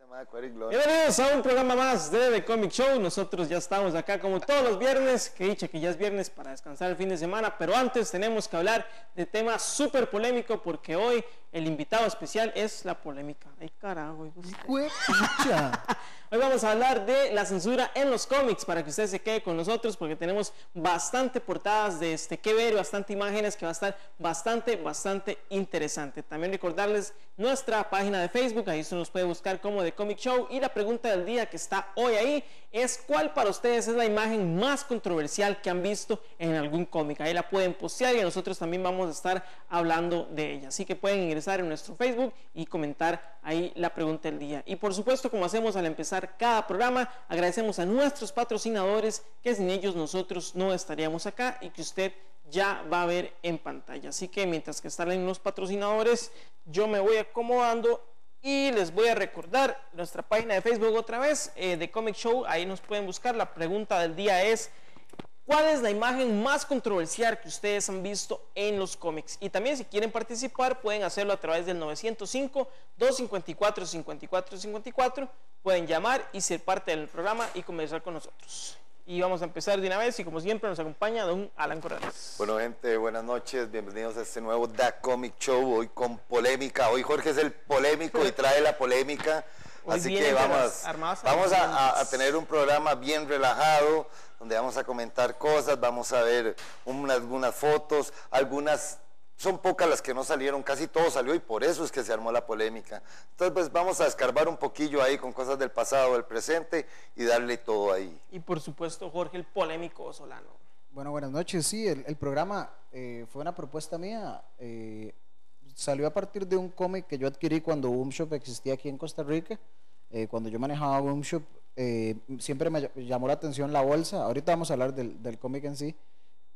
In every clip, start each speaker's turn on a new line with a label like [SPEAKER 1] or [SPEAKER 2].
[SPEAKER 1] Bienvenidos a un programa más de The Comic Show. Nosotros ya estamos acá como todos los viernes, que dicha que ya es viernes para descansar el fin de semana, pero antes tenemos que hablar de tema súper polémico porque hoy el invitado especial es la polémica. Ay carajo, hoy vamos a hablar de la censura en los cómics para que usted se quede con nosotros porque tenemos bastante portadas de que ver, bastante imágenes que va a estar bastante interesante. También recordarles nuestra página de Facebook, ahí se nos puede buscar como The Comic Show, y la pregunta del día que está hoy ahí es: ¿cuál para ustedes es la imagen más controversial que han visto en algún cómic? Ahí la pueden postear y nosotros también vamos a estar hablando de ella, así que pueden ingresar en nuestro Facebook y comentar ahí la pregunta del día. Y por supuesto, como hacemos al empezar cada programa, agradecemos a nuestros patrocinadores, que sin ellos nosotros no estaríamos acá y que usted ya va a ver en pantalla. Así que mientras que están en los patrocinadores, yo me voy acomodando y les voy a recordar nuestra página de Facebook otra vez, The Comic Show. Ahí nos pueden buscar. La pregunta del día es: ¿cuál es la imagen más controversial que ustedes han visto en los cómics? Y también, si quieren participar, pueden hacerlo a través del 905-254-5454. Pueden llamar y ser parte del programa y conversar con nosotros. Y vamos a empezar de una vez, y como siempre nos acompaña don Alan Corrales.
[SPEAKER 2] Bueno, gente, buenas noches, bienvenidos a este nuevo The Comic Show, hoy con polémica. Hoy Jorge es el polémico y trae la polémica,
[SPEAKER 1] Hoy
[SPEAKER 2] así que vamos a tener un programa bien relajado, donde vamos a comentar cosas, vamos a ver algunas fotos, son pocas las que no salieron, casi todo salió y por eso es que se armó la polémica. Entonces pues vamos a escarbar un poquillo ahí con cosas del pasado, del presente y darle todo ahí.
[SPEAKER 1] Y por supuesto, Jorge, el polémico Solano.
[SPEAKER 3] Bueno, buenas noches. Sí, el programa fue una propuesta mía, salió a partir de un cómic que yo adquirí cuando Boom Shop existía aquí en Costa Rica. Cuando yo manejaba Boom Shop, siempre me llamó la atención la bolsa. Ahorita vamos a hablar del cómic en sí,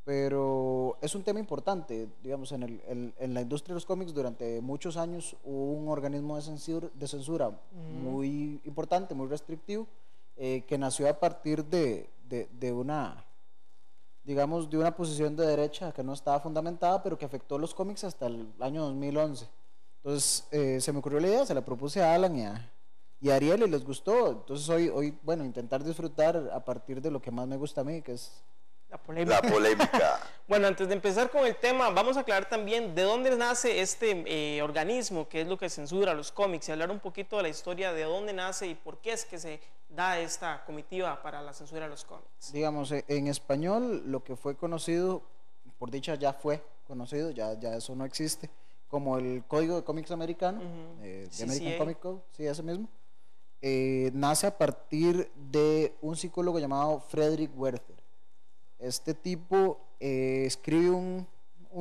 [SPEAKER 3] pero es un tema importante. Digamos, en la industria de los cómics durante muchos años hubo un organismo de censura muy importante, muy restrictivo, que nació a partir de una, digamos, de una posición de derecha que no estaba fundamentada, pero que afectó los cómics hasta el año 2011. Entonces se me ocurrió la idea, se la propuse a Alan y a Ariel y les gustó. Entonces hoy, bueno, intentar disfrutar a partir de lo que más me gusta a mí, que es
[SPEAKER 1] la polémica. Bueno, antes de empezar con el tema, vamos a aclarar también de dónde nace este organismo, que es lo que censura los cómics, y hablar un poquito de la historia de dónde nace y por qué es que se da esta comitiva para la censura de los cómics.
[SPEAKER 3] Digamos, en español, lo que fue conocido, por dicha ya fue conocido, ya eso no existe, como el Código de Cómics Americano, de American Comic Code, sí, ese mismo, nace a partir de un psicólogo llamado Frederick Werther. Este tipo escribe un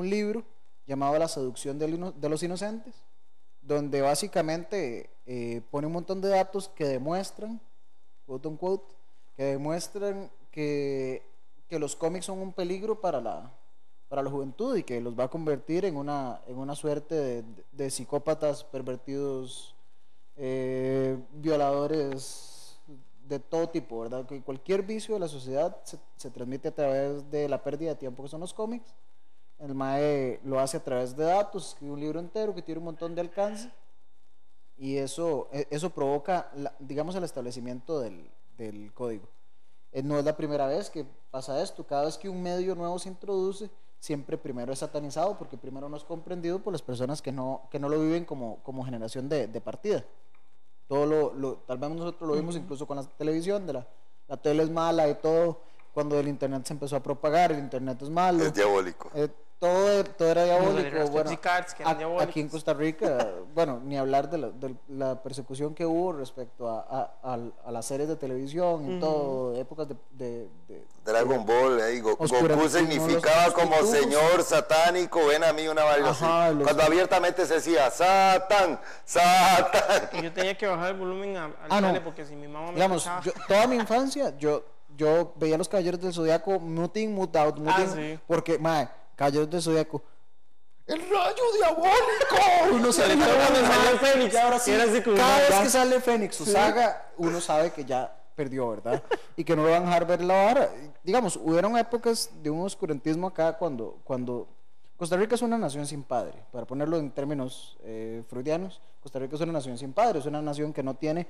[SPEAKER 3] libro llamado La seducción de los inocentes, donde básicamente pone un montón de datos que demuestran, quote unquote, que los cómics son un peligro para la juventud y que los va a convertir en una suerte de psicópatas, pervertidos, violadores de todo tipo, ¿verdad? Que cualquier vicio de la sociedad se transmite a través de la pérdida de tiempo que son los cómics. El MAE lo hace a través de datos, escribe un libro entero que tiene un montón de alcance, y eso provoca, digamos, el establecimiento del código. No es la primera vez que pasa esto. Cada vez que un medio nuevo se introduce, siempre primero es satanizado, porque primero no es comprendido por las personas que no lo viven como generación de partida. Tal vez nosotros lo vimos incluso con la televisión, la tele es mala y todo. Cuando el internet se empezó a propagar, el internet es malo,
[SPEAKER 2] es diabólico,
[SPEAKER 3] todo era diabólico. Bueno,
[SPEAKER 1] aquí
[SPEAKER 3] en Costa Rica, bueno, ni hablar de la persecución que hubo respecto a las series de televisión y todo, épocas de
[SPEAKER 2] Dragon Ball, Goku significaba como señor satánico, ven a mí, una vaina así. Cuando abiertamente se decía Satán.
[SPEAKER 1] Y yo tenía que bajar el volumen al tele porque si mi mamá me
[SPEAKER 3] escuchaba. Toda mi infancia, yo veía los Caballeros del Zodiaco muting,
[SPEAKER 1] sí.
[SPEAKER 3] Porque, Caballeros del Zodiaco, ¡el rayo diabólico! Uno sale
[SPEAKER 1] salió Fénix,
[SPEAKER 3] ahora sí, cada vez que sale Fénix, su saga, uno sabe que ya perdió, ¿verdad? Y que no lo van a dejar ver la vara. Digamos, hubieron épocas de un oscurantismo acá cuando Costa Rica es una nación sin padre, para ponerlo en términos freudianos. Costa Rica es una nación sin padre, es una nación que no tiene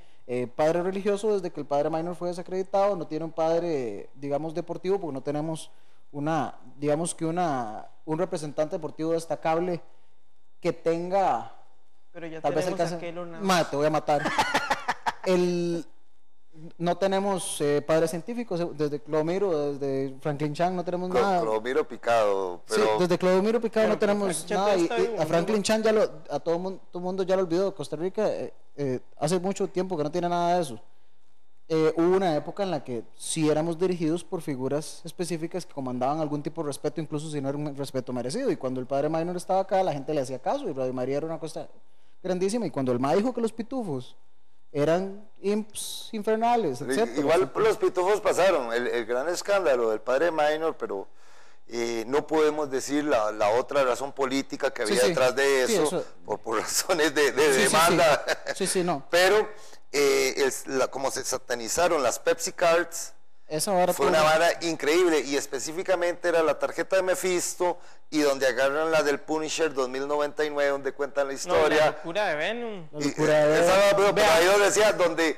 [SPEAKER 3] padre religioso desde que el padre Minor fue desacreditado, no tiene un padre, digamos, deportivo, porque no tenemos un representante deportivo destacable que tenga,
[SPEAKER 1] Pero ya
[SPEAKER 3] tal vez
[SPEAKER 1] tenemos
[SPEAKER 3] el
[SPEAKER 1] a Keylor Navas.
[SPEAKER 3] Ma, te voy a matar. No tenemos padres científicos, desde Clodomiro, desde Franklin Chan no tenemos nada.
[SPEAKER 2] Clodomiro Picado, pero...
[SPEAKER 3] Sí, desde Clodomiro Picado no tenemos
[SPEAKER 1] Franklin Chan
[SPEAKER 3] nada, y
[SPEAKER 1] está vivo,
[SPEAKER 3] a Franklin Chan a todo mundo ya lo olvidó. Costa Rica hace mucho tiempo que no tiene nada de eso. Hubo una época en la que sí éramos dirigidos por figuras específicas que comandaban algún tipo de respeto, incluso si no era un respeto merecido, y cuando el padre Minor estaba acá la gente le hacía caso, y Radio María era una cosa grandísima, y cuando el MA dijo que los pitufos eran imps infernales, etc.
[SPEAKER 2] Igual los pitufos pasaron, el gran escándalo del padre Minor, pero no podemos decir la otra razón política que había detrás de eso, por razones de demanda.
[SPEAKER 3] Sí, no.
[SPEAKER 2] Pero como se satanizaron las Pepsi Cards, fue una vara increíble, y específicamente era la tarjeta de Mephisto y donde agarran la del Punisher 2099, donde cuentan la historia.
[SPEAKER 1] No, la locura de Venom.
[SPEAKER 2] Pero ahí donde decía, donde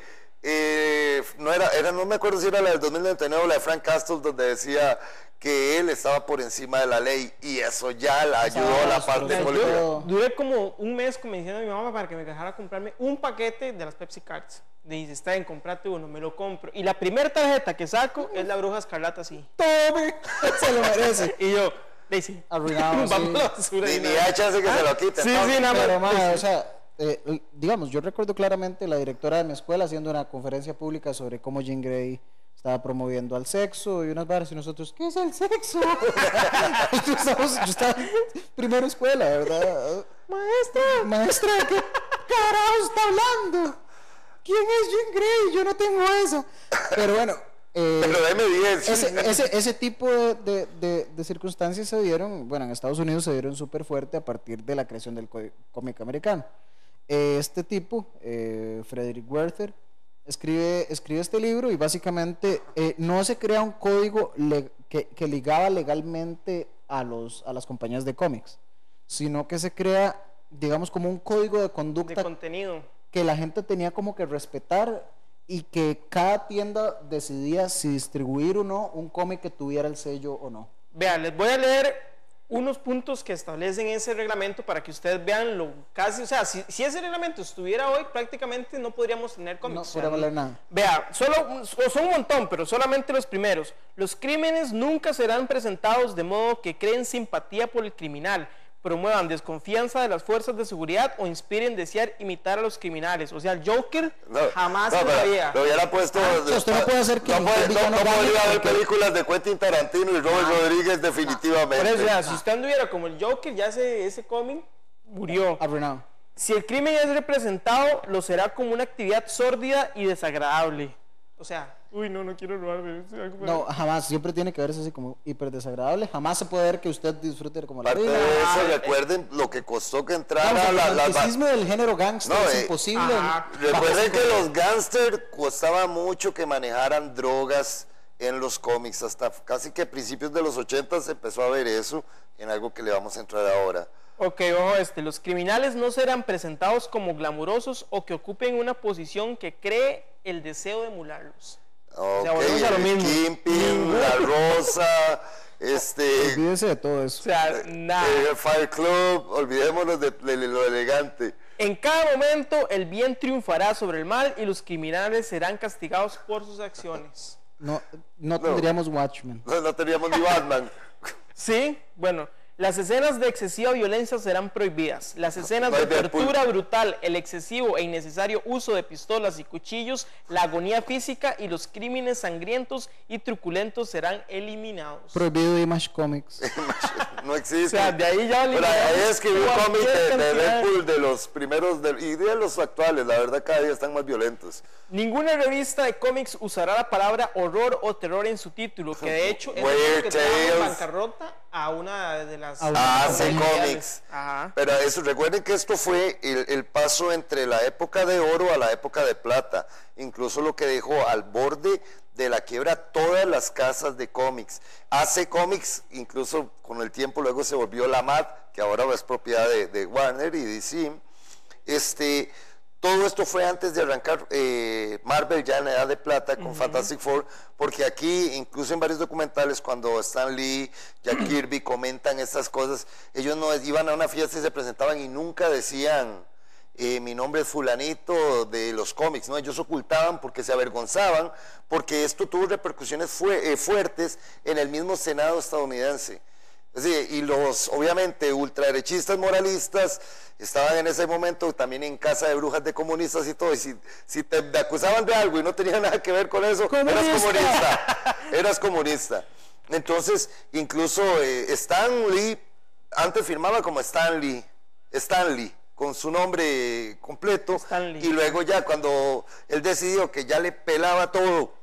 [SPEAKER 2] no me acuerdo si era la del 2099 o la de Frank Castle, donde decía que él estaba por encima de la ley, y eso ya la ayudó a la parte política.
[SPEAKER 1] Duré como un mes convenciendo a mi mamá para que me dejara comprarme un paquete de las Pepsi Cards. Dice, está bien, comprate uno, me lo compro. Y la primera tarjeta que saco es la Bruja Escarlata, así.
[SPEAKER 3] ¡Tome! Se lo merece.
[SPEAKER 1] Y yo, Daisy,
[SPEAKER 3] arruinado.
[SPEAKER 1] vamos a la basura.
[SPEAKER 2] Ni hay chance que se lo quiten.
[SPEAKER 1] Sí, nada más.
[SPEAKER 3] Pero, man, o sea, digamos, yo recuerdo claramente la directora de mi escuela haciendo una conferencia pública sobre cómo Jean Grey estaba promoviendo al sexo y unas varas, y nosotros, ¿qué es el sexo? yo estaba primero escuela, ¿verdad? Maestra, ¿qué carajo está hablando? ¿Quién es Jean Grey? Yo no tengo eso. Pero bueno,
[SPEAKER 2] pero deme 10.
[SPEAKER 3] ese tipo de circunstancias se dieron, bueno, en Estados Unidos se dieron súper fuerte a partir de la creación del cómic americano. Este tipo, Frederick Werther, escribe este libro, y básicamente no se crea un código que ligaba legalmente a las compañías de cómics, sino que se crea, digamos, como un código de conducta
[SPEAKER 1] de contenido
[SPEAKER 3] que la gente tenía como que respetar, y que cada tienda decidía si distribuir o no un cómic que tuviera el sello o no.
[SPEAKER 1] Vean, les voy a leer unos puntos que establecen ese reglamento para que ustedes vean lo casi, o sea, si ese reglamento estuviera hoy, prácticamente no podríamos tener cómics.
[SPEAKER 3] No podríamos leer nada.
[SPEAKER 1] Vea, son un montón, pero solamente los primeros. Los crímenes nunca serán presentados de modo que creen simpatía por el criminal, promuevan desconfianza de las fuerzas de seguridad o inspiren desear imitar a los criminales. O sea, el Joker jamás lo haría.
[SPEAKER 2] Lo hubiera puesto.
[SPEAKER 3] Usted no puede hacer que
[SPEAKER 2] no podría ver películas de Quentin Tarantino y Robert Rodríguez, definitivamente.
[SPEAKER 1] Por eso, ya, si usted anduviera como el Joker, ya ese cómic murió.
[SPEAKER 3] Arruinado.
[SPEAKER 1] Si el crimen es representado, lo será como una actividad sórdida y desagradable. O sea, no quiero robarme.
[SPEAKER 3] No, jamás, siempre tiene que verse así como hiper desagradable. Jamás se puede ver que usted disfrute como la
[SPEAKER 2] vida. Parte de eso, recuerden lo que costó que entrara
[SPEAKER 3] el romanticismo del género gángster es imposible.
[SPEAKER 2] Recuerden que los gángsters costaba mucho que manejaran drogas en los cómics, hasta casi que a principios de los 80 se empezó a ver eso, en algo que le vamos a entrar ahora.
[SPEAKER 1] Ok, ojo los criminales no serán presentados como glamurosos o que ocupen una posición que cree el deseo de emularlos.
[SPEAKER 2] O sea, volvemos a lo mismo. Kingpin, La Rosa,
[SPEAKER 3] olvídese de todo eso.
[SPEAKER 1] O sea, nada.
[SPEAKER 2] El Fire Club, olvidémonos de lo elegante.
[SPEAKER 1] En cada momento el bien triunfará sobre el mal y los criminales serán castigados por sus acciones.
[SPEAKER 3] No tendríamos Watchmen.
[SPEAKER 2] No tendríamos ni Batman.
[SPEAKER 1] Sí, bueno. Las escenas de excesiva violencia serán prohibidas. Las escenas de tortura brutal, el excesivo e innecesario uso de pistolas y cuchillos, la agonía física y los crímenes sangrientos y truculentos serán eliminados.
[SPEAKER 3] Prohibido Image Comics.
[SPEAKER 2] No existe.
[SPEAKER 1] O sea, de ahí ya
[SPEAKER 2] pero ahí escribí un cómic de Deadpool de los primeros y de los actuales. La verdad, cada día están más violentos.
[SPEAKER 1] Ninguna revista de cómics usará la palabra horror o terror en su título, que de hecho es lo que trajo bancarrota a una de las
[SPEAKER 2] AC Comics.
[SPEAKER 1] Ajá.
[SPEAKER 2] Pero eso, recuerden que esto fue el paso entre la época de oro a la época de plata, incluso lo que dejó al borde de la quiebra todas las casas de cómics. AC Comics, incluso con el tiempo luego se volvió la MAD, que ahora es propiedad de Warner y DC. Todo esto fue antes de arrancar Marvel ya en la edad de plata con Fantastic Four, porque aquí, incluso en varios documentales, cuando Stan Lee, Jack Kirby comentan estas cosas, ellos no iban a una fiesta y se presentaban y nunca decían mi nombre es fulanito de los cómics, ¿no? Ellos ocultaban porque se avergonzaban, porque esto tuvo repercusiones fuertes en el mismo Senado estadounidense. Sí, y los, obviamente, ultraderechistas moralistas estaban en ese momento también en casa de brujas de comunistas y todo, y si te acusaban de algo y no tenía nada que ver con eso, eras comunista. Entonces, incluso Stan Lee, antes firmaba como Stanley, con su nombre completo, y luego ya cuando él decidió que ya le pelaba todo,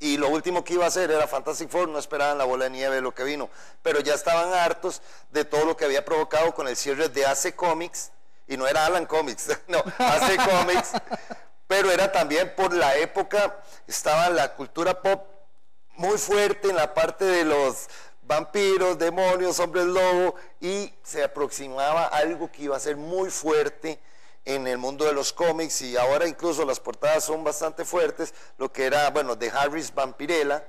[SPEAKER 2] y lo último que iba a hacer era Fantastic Four, no esperaban la bola de nieve de lo que vino, pero ya estaban hartos de todo lo que había provocado con el cierre de AC Comics, y no era Alan Comics, no, AC Comics, pero era también por la época, estaba la cultura pop muy fuerte en la parte de los vampiros, demonios, hombres lobo, y se aproximaba algo que iba a ser muy fuerte en el mundo de los cómics, y ahora incluso las portadas son bastante fuertes, lo que era, bueno, de Harris Vampirella.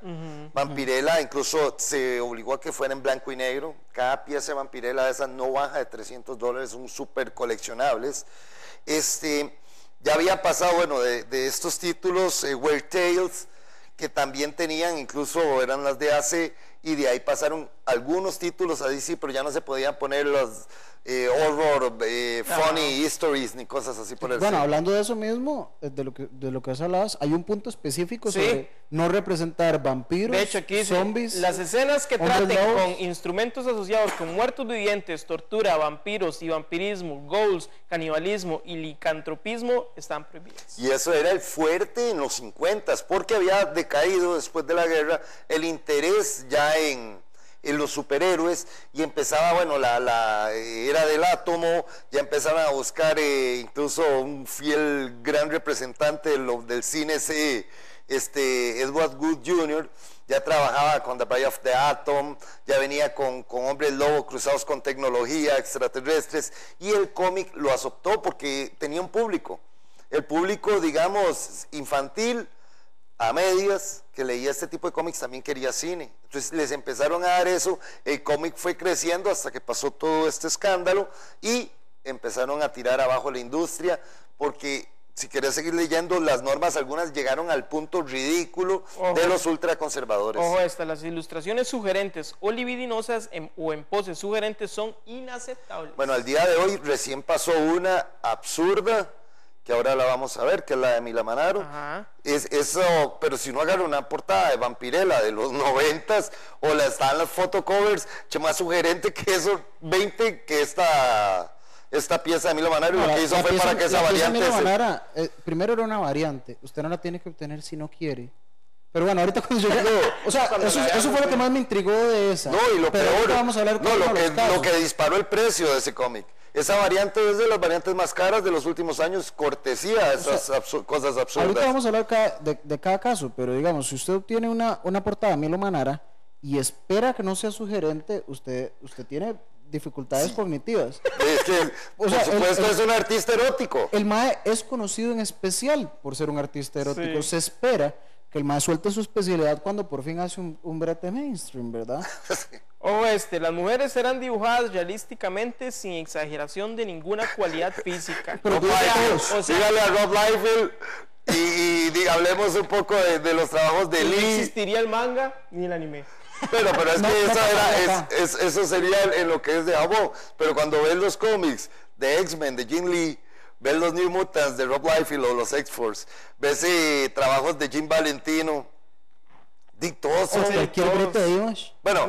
[SPEAKER 2] Vampirella incluso se obligó a que fuera en blanco y negro. Cada pieza de Vampirella de esas no baja de $300, son súper coleccionables. Ya había pasado, bueno, de estos títulos, Weird Tales, que también tenían, incluso eran las de AC, y de ahí pasaron algunos títulos a DC, pero ya no se podían poner los horror, funny histories, ni cosas así por el
[SPEAKER 3] Bueno, hablando de eso mismo, de lo que has hablado, hay un punto específico sobre no representar vampiros,
[SPEAKER 1] de hecho, aquí
[SPEAKER 3] zombies.
[SPEAKER 1] Las escenas que traten
[SPEAKER 3] lobos,
[SPEAKER 1] con instrumentos asociados con muertos vivientes, tortura, vampiros y vampirismo, ghouls, canibalismo y licantropismo están prohibidas.
[SPEAKER 2] Y eso era el fuerte en los 50s, porque había decaído después de la guerra el interés ya en los superhéroes, y empezaba, bueno, la era del átomo, ya empezaron a buscar incluso un fiel gran representante del cine, Edward Wood Jr., ya trabajaba con The Bride of the Atom, ya venía con hombres lobo cruzados con tecnología, extraterrestres, y el cómic lo aceptó porque tenía un público, el público, digamos, infantil, a medias, que leía este tipo de cómics, también quería cine. Entonces les empezaron a dar eso, el cómic fue creciendo hasta que pasó todo este escándalo y empezaron a tirar abajo la industria, porque si querés seguir leyendo las normas, algunas llegaron al punto ridículo de los ultraconservadores.
[SPEAKER 1] Ojo las ilustraciones sugerentes o libidinosas o en poses sugerentes son inaceptables.
[SPEAKER 2] Bueno, al día de hoy recién pasó una absurda, que ahora la vamos a ver, que es la de Mila Manaro. Eso, pero si no agarra una portada de Vampirella de los 90s, o están las photocovers, más sugerente que eso, 20 que esta pieza de Mila Manaro, lo que hizo fue para que esa variante...
[SPEAKER 3] Primero era una variante, usted no la tiene que obtener si no quiere. Pero bueno, ahorita cuando yo... O sea, eso fue lo que más me intrigó de esa.
[SPEAKER 2] No, y lo peor...
[SPEAKER 3] Vamos a hablar
[SPEAKER 2] lo que disparó el precio de ese cómic. Esa variante es de las variantes más caras de los últimos años, cortesía de esas cosas absurdas.
[SPEAKER 3] Ahorita vamos a hablar de cada caso, pero digamos, si usted obtiene una portada de Milo Manara y espera que no sea sugerente, usted tiene dificultades cognitivas.
[SPEAKER 2] Es que, por supuesto, es un artista erótico.
[SPEAKER 3] El MAE es conocido en especial por ser un artista erótico. Se espera que el MAE suelte su especialidad cuando por fin hace un brete mainstream, ¿verdad?
[SPEAKER 1] Las mujeres serán dibujadas realísticamente sin exageración de ninguna cualidad física.
[SPEAKER 3] Pero
[SPEAKER 2] dígale a Rob Liefeld y hablemos un poco de los trabajos de Lee.
[SPEAKER 1] No existiría el manga ni el anime.
[SPEAKER 2] Pero es que eso sería en lo que es de Abo. Pero cuando ves los cómics de X-Men, de Jim Lee, ves los New Mutants de Rob Liefeld o los X-Force, ves trabajos de Jim Valentino, bueno,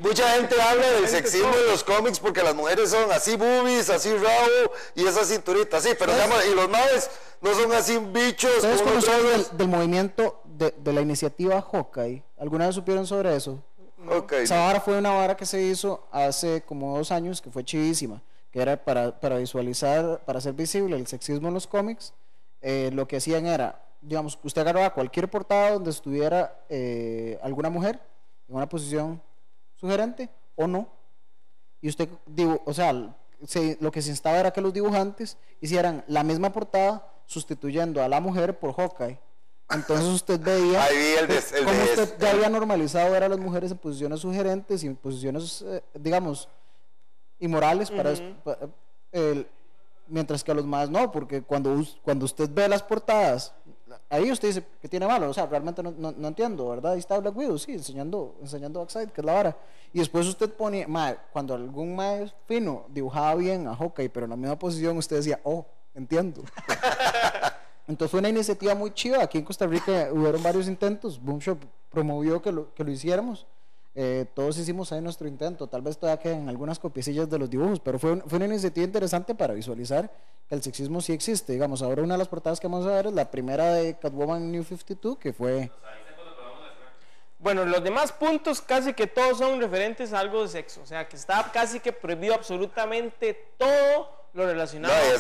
[SPEAKER 2] mucha gente habla del sexismo de los cómics porque las mujeres son así boobies, así rabo y esas cinturitas, sí, pero digamos, y los maes no son así bichos.
[SPEAKER 3] ¿Ustedes conocen del movimiento de la iniciativa Hawkeye? ¿Alguna vez supieron sobre eso?
[SPEAKER 1] No.
[SPEAKER 2] Okay.
[SPEAKER 3] Esa vara fue una vara que se hizo hace como 2 años, que fue chivísima, que era para visualizar, para hacer visible el sexismo en los cómics. Lo que hacían era, digamos, usted agarraba cualquier portada donde estuviera alguna mujer en una posición sugerente o no, y usted, o sea, lo que se instaba era que los dibujantes hicieran la misma portada sustituyendo a la mujer por Hawkeye. Entonces usted veía cómo usted ya había normalizado ver a las mujeres en posiciones sugerentes y en posiciones, digamos, inmorales, mientras que a los más no, porque cuando usted ve las portadas, ahí usted dice, ¿qué tiene malo? O sea, realmente no entiendo, ¿verdad? Ahí está Black Widow, sí, enseñando Darkseid, que es la vara. Y después usted pone, cuando algún mae fino dibujaba bien a Hawkeye, pero en la misma posición, usted decía, oh, entiendo. Entonces fue una iniciativa muy chiva. Aquí en Costa Rica hubieron varios intentos. Boom Shop promovió que lo hiciéramos. Todos hicimos ahí nuestro intento. Tal vez todavía quedan algunas copiecillas de los dibujos, pero fue una iniciativa interesante para visualizar que el sexismo sí existe. Digamos, ahora una de las portadas que vamos a ver es la primera de Catwoman New 52, que fue...
[SPEAKER 1] Bueno, los demás puntos casi que todos son referentes a algo de sexo. O sea, que está casi que prohibido absolutamente todo lo relacionado
[SPEAKER 2] en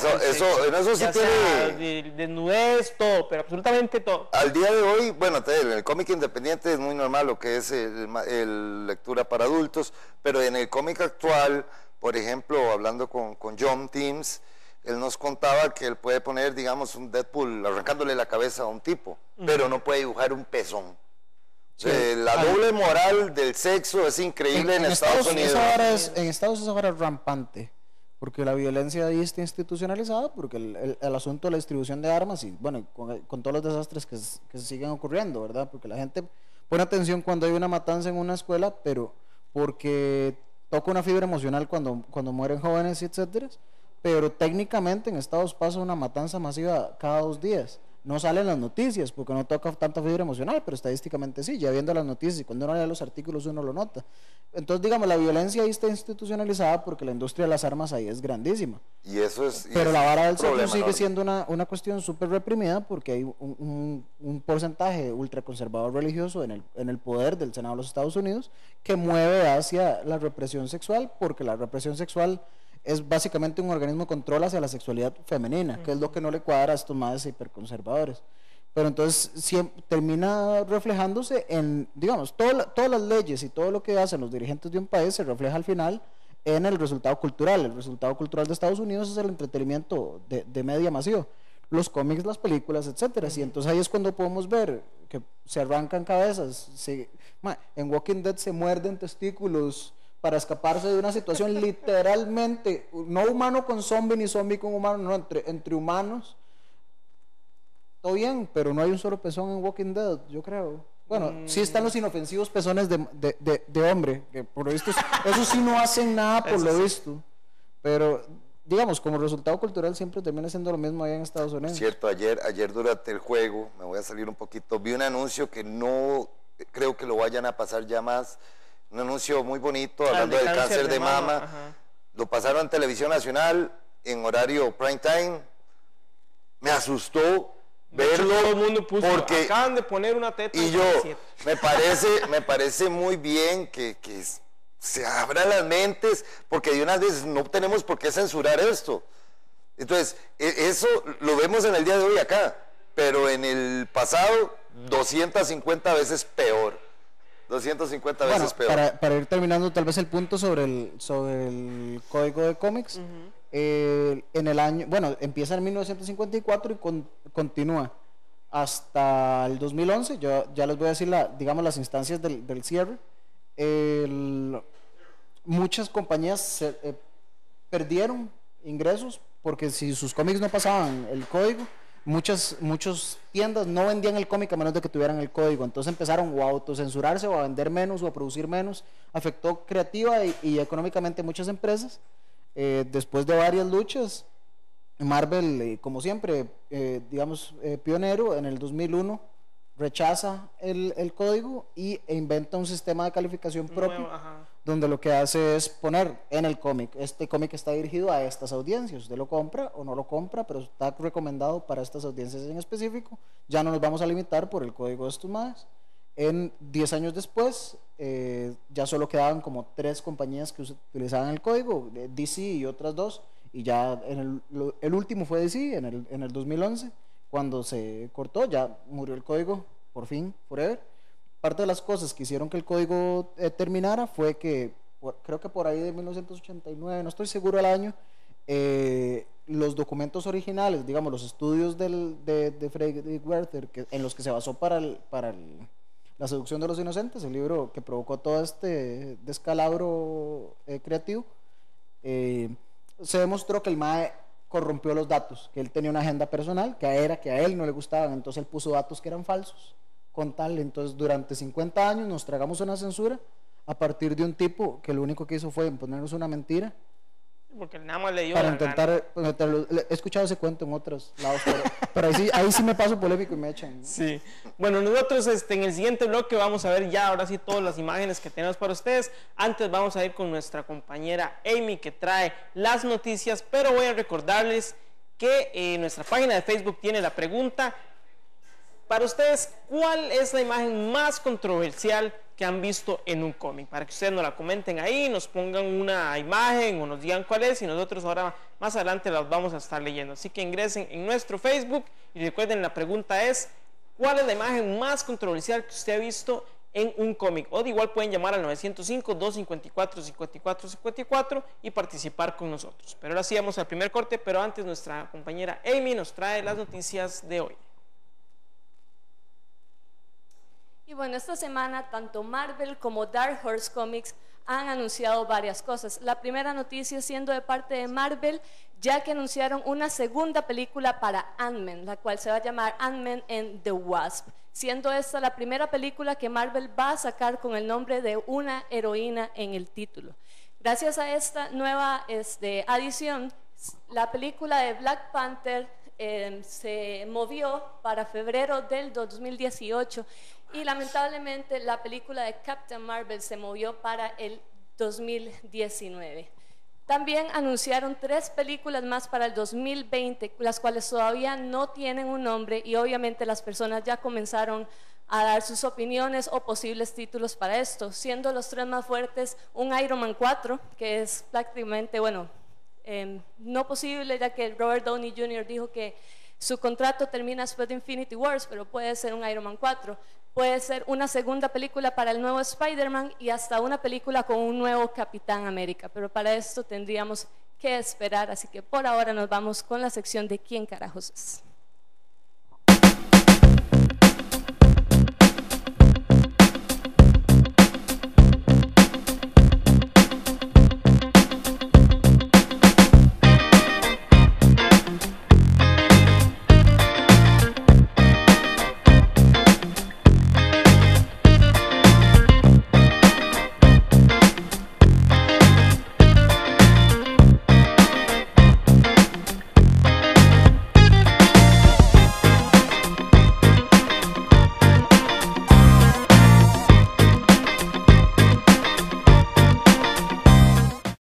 [SPEAKER 2] eso sí
[SPEAKER 1] tiene desnudez, todo, pero absolutamente todo.
[SPEAKER 2] Al día de hoy, bueno, en el cómic independiente es muy normal lo que es el lectura para adultos, pero en el cómic actual, por ejemplo, hablando con John Teams, él nos contaba que él puede poner, digamos, un Deadpool arrancándole la cabeza a un tipo, pero no puede dibujar un pezón. Sí. La doble moral del sexo es increíble en Estados Unidos.
[SPEAKER 3] En Estados Unidos es ahora rampante, porque la violencia ahí está institucionalizada, porque el asunto de la distribución de armas y bueno, con todos los desastres que se siguen ocurriendo, ¿verdad? Porque la gente pone atención cuando hay una matanza en una escuela, pero porque toca una fibra emocional cuando mueren jóvenes, etcétera. Pero técnicamente en Estados pasa una matanza masiva cada 2 días. No salen las noticias porque no toca tanta fibra emocional, pero estadísticamente sí, ya viendo las noticias y cuando uno lee los artículos uno lo nota. Entonces, digamos, la violencia ahí está institucionalizada porque la industria de las armas ahí es grandísima.
[SPEAKER 2] Y eso es...
[SPEAKER 3] Pero la vara del sexo sigue siendo una cuestión súper reprimida porque hay un porcentaje ultraconservador religioso en el poder del Senado de los Estados Unidos que mueve hacia la represión sexual, porque la represión sexual es básicamente un organismo de control hacia la sexualidad femenina, que es lo que no le cuadra a estos más hiperconservadores. Pero entonces termina reflejándose en, digamos, todas las leyes y todo lo que hacen los dirigentes de un país se refleja al final en el resultado cultural. El resultado cultural de Estados Unidos es el entretenimiento de media masivo, los cómics, las películas, etcétera. Y entonces ahí es cuando podemos ver que se arrancan cabezas, en Walking Dead se muerden testículos para escaparse de una situación literalmente, no humano con zombie ni zombie con humano, no, entre humanos. Todo bien, pero no hay un solo pezón en Walking Dead, yo creo. Bueno, sí están los inofensivos pezones de hombre, que por lo visto, eso sí no hacen nada por lo visto. Pero, digamos, como resultado cultural siempre termina siendo lo mismo allá en Estados Unidos.
[SPEAKER 2] Cierto, ayer durante el juego, me voy a salir un poquito, vi un anuncio que no creo que lo vayan a pasar ya más. Un anuncio muy bonito hablando del cáncer de mama. Lo pasaron en Televisión Nacional en horario prime time. Me asustó verlo.
[SPEAKER 1] Todo el mundo puso,
[SPEAKER 2] porque
[SPEAKER 1] acaban de poner una teta.
[SPEAKER 2] Y yo, me parece muy bien que se abran las mentes, porque de una vez no tenemos por qué censurar esto. Entonces, eso lo vemos en el día de hoy acá, pero en el pasado 250 veces peor. 250 veces peor.
[SPEAKER 3] Para ir terminando tal vez el punto sobre el código de cómics, en el año, bueno, empieza en 1954 y continúa hasta el 2011. Yo ya les voy a decir digamos las instancias del cierre. Muchas compañías perdieron ingresos porque si sus cómics no pasaban el código, muchas tiendas no vendían el cómic a menos de que tuvieran el código. Entonces empezaron o a autocensurarse o a vender menos o a producir menos. Afectó creativa y económicamente muchas empresas. Después de varias luchas, Marvel, como siempre, digamos, pionero, en el 2001 rechaza el código e inventa un sistema de calificación propio, donde lo que hace es poner en el cómic, este cómic está dirigido a estas audiencias, usted lo compra o no lo compra, pero está recomendado para estas audiencias en específico, ya no nos vamos a limitar por el código de estos más. En 10 años después, ya solo quedaban como 3 compañías que utilizaban el código, DC y otras 2, y ya el último fue DC en el 2011, cuando se cortó, ya murió el código, por fin, forever. Parte de las cosas que hicieron que el código terminara fue que, creo que por ahí de 1989, no estoy seguro el año, los documentos originales, digamos, los estudios de Frederick Werther, en los que se basó para La seducción de los inocentes, el libro que provocó todo este descalabro creativo, se demostró que el MAE corrompió los datos, que él tenía una agenda personal, que a él no le gustaban, entonces él puso datos que eran falsos, con tal, entonces durante 50 años nos tragamos una censura a partir de un tipo que lo único que hizo fue ponernos una mentira.
[SPEAKER 1] Porque nada más le dio
[SPEAKER 3] para intentar meterlo. He escuchado ese cuento en otros lados, pero ahí sí me paso polémico y me echan.
[SPEAKER 1] Sí. Bueno, nosotros en el siguiente bloque vamos a ver ya ahora sí todas las imágenes que tenemos para ustedes. Antes vamos a ir con nuestra compañera Amy, que trae las noticias, pero voy a recordarles que nuestra página de Facebook tiene la pregunta para ustedes: ¿cuál es la imagen más controversial que han visto en un cómic? Para que ustedes nos la comenten ahí, nos pongan una imagen o nos digan cuál es, y nosotros ahora más adelante las vamos a estar leyendo. Así que ingresen en nuestro Facebook y recuerden, la pregunta es: ¿cuál es la imagen más controversial que usted ha visto en un cómic? O de igual pueden llamar al 905-254-5454 y participar con nosotros. Pero ahora sí vamos al primer corte, pero antes nuestra compañera Amy nos trae las noticias de hoy.
[SPEAKER 4] Y bueno, esta semana tanto Marvel como Dark Horse Comics han anunciado varias cosas. La primera noticia siendo de parte de Marvel, ya que anunciaron una segunda película para Ant-Man, la cual se va a llamar Ant-Man and the Wasp, siendo esta la primera película que Marvel va a sacar con el nombre de una heroína en el título. Gracias a esta nueva adición, la película de Black Panther se movió para febrero del 2018 y lamentablemente la película de Captain Marvel se movió para el 2019. También anunciaron 3 películas más para el 2020, las cuales todavía no tienen un nombre, y obviamente las personas ya comenzaron a dar sus opiniones o posibles títulos para esto, siendo los 3 más fuertes un Iron Man 4, que es prácticamente, bueno, no posible, ya que Robert Downey Jr. dijo que su contrato termina después de Infinity Wars, pero puede ser un Iron Man 4, puede ser una segunda película para el nuevo Spider-Man y hasta una película con un nuevo Capitán América, pero para esto tendríamos que esperar, así que por ahora nos vamos con la sección de ¿quién carajos es?